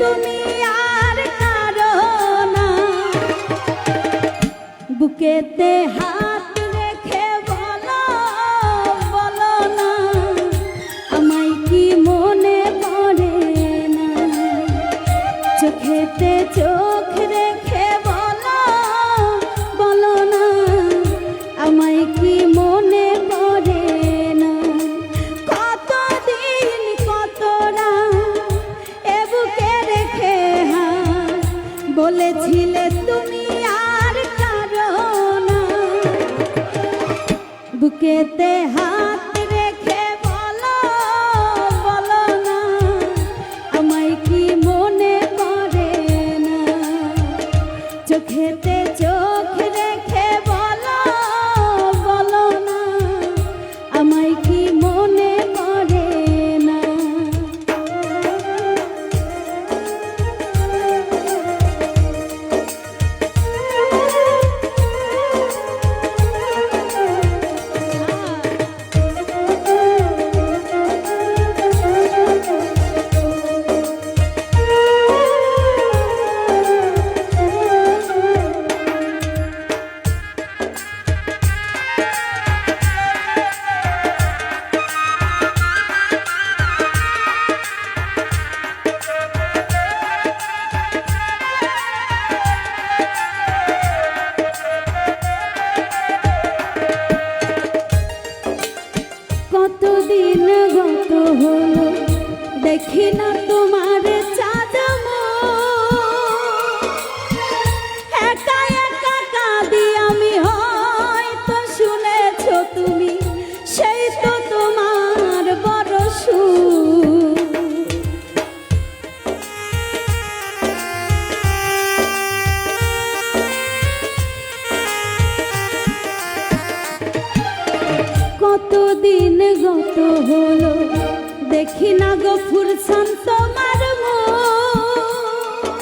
তুমি আর কারো না, বুকেতে হাত রেখে বলো বলো না, আমায় কি মনে পড়ে না? চোখেতে চোখ রেখে বলো বলো না, আমায় কি মনে পড়ে না? কতদিন কত রাত এ বুকে রেখে হাত বলেছিলে তুমি আর কারো না, বুকেতে হাত রেখে বলো বলো না, আমায় কি মনে পড়ে না? চোখেতে চোখ রেখে বলো বলো না, আমায় কি মনে পড়ে না? কতদিন গত হলো দেখি না তোমার চাঁদমো, একা একা কাঁদি আমি, হয়তো শুনেছো তুমি, সেই তো তোমার বড় সুখ। কতদিন গত হলো দেখি না গো ফুরসান তোমার মুখ,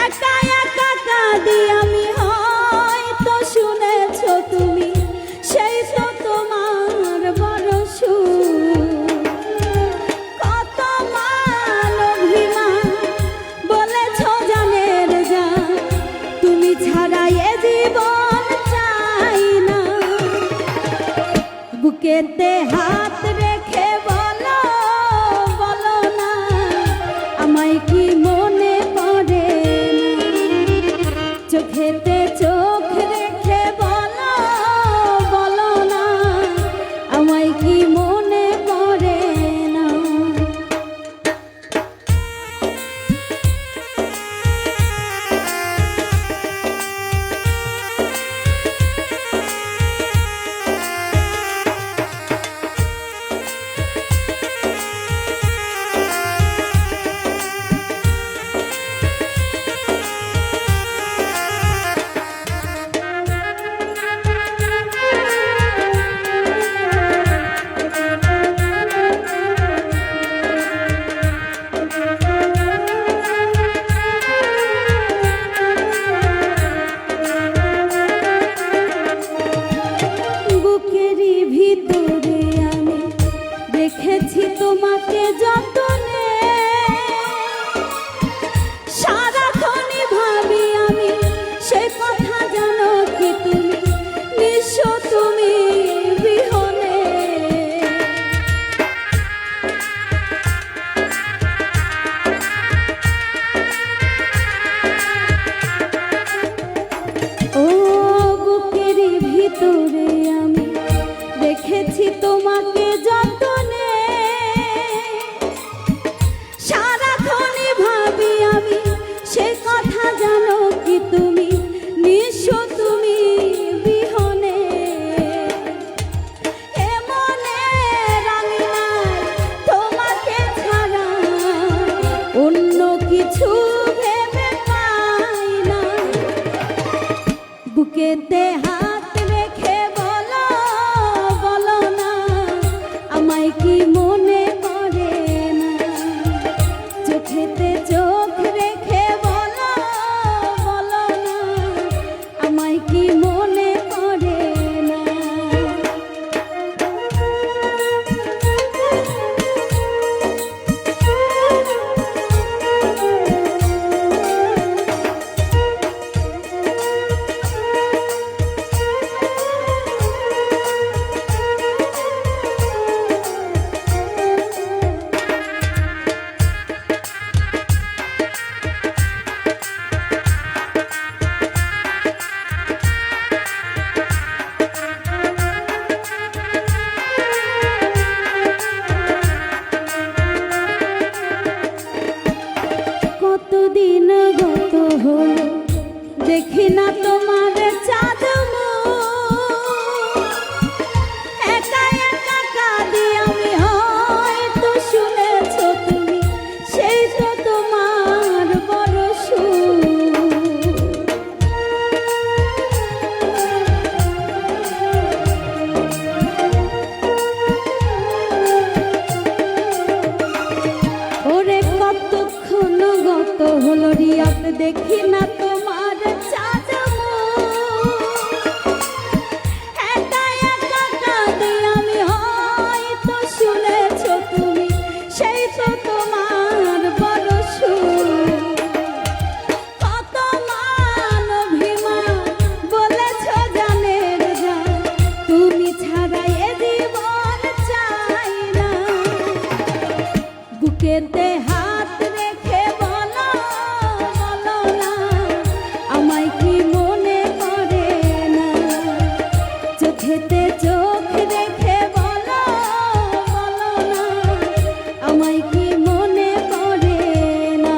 একা একা কাঁদি আমি, হয়তো শুনেছো তুমি, সেই তো তোমার বড় সুখ। কত মান অভিমান বলেছো জানের জান, তুমি ছাড়া এ জীবন চাই না, বুকেতে হাত রেখে বলো বলো না, আমায় কি মনে পড়ে না? চোখেতে চোখ রেখে বলো বলো না, আমায় কি মনে পড়ে না? চোখেতে চোখ রেখে বলো বলো না আমায় কি মনে পড়ে না।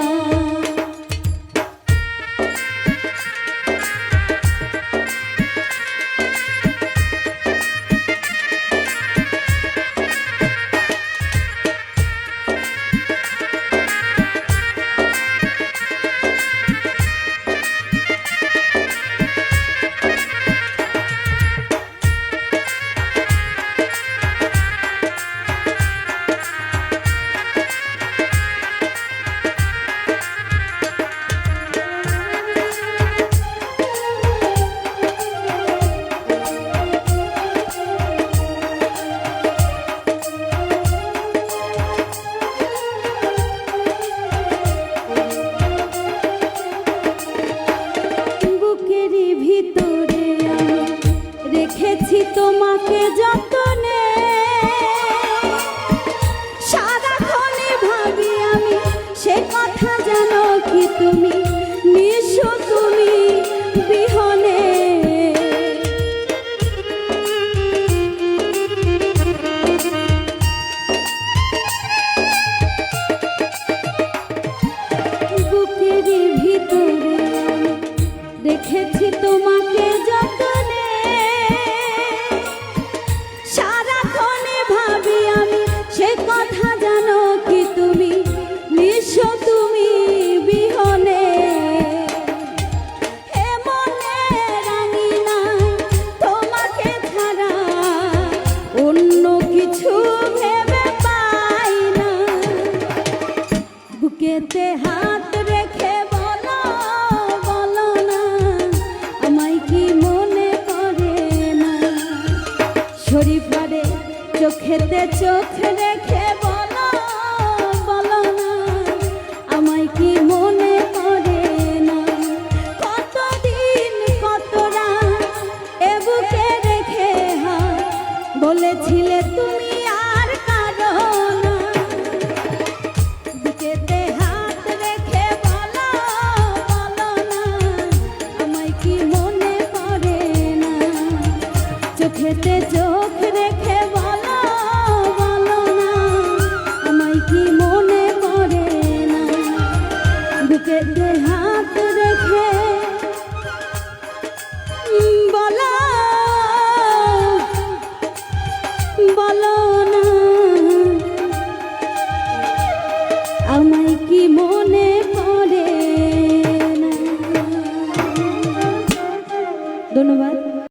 রেখেছি তোমাকে যতনে, সারাক্ষণে ভাবি আমি সে কথা জানো কি তুমি নিশো তুমি বিহনে। বুকের ভিতরে রেখেছি তোমাকে যতনে, সে কথা জানো কি তুমি নিশো তুমি বিহনে। হে মনে রাঙি না তোমাকে ছাড়া অন্য কিছু ভেবে পাই না। বুকেতে হাত রেখে বলো বলো না আমায় কি মনে পড়ে না। শরীফারে চোখেতে চোখ রেখে বলো বলো না আমায় কি মনে পড়ে না। কতদিন কত রাত এ বুকে রেখে বলেছিলে তুমি আর কাঁদো না। বুকেতে হাত রেখে বলো বলো না আমায় কি মনে পড়ে না। চোখেতে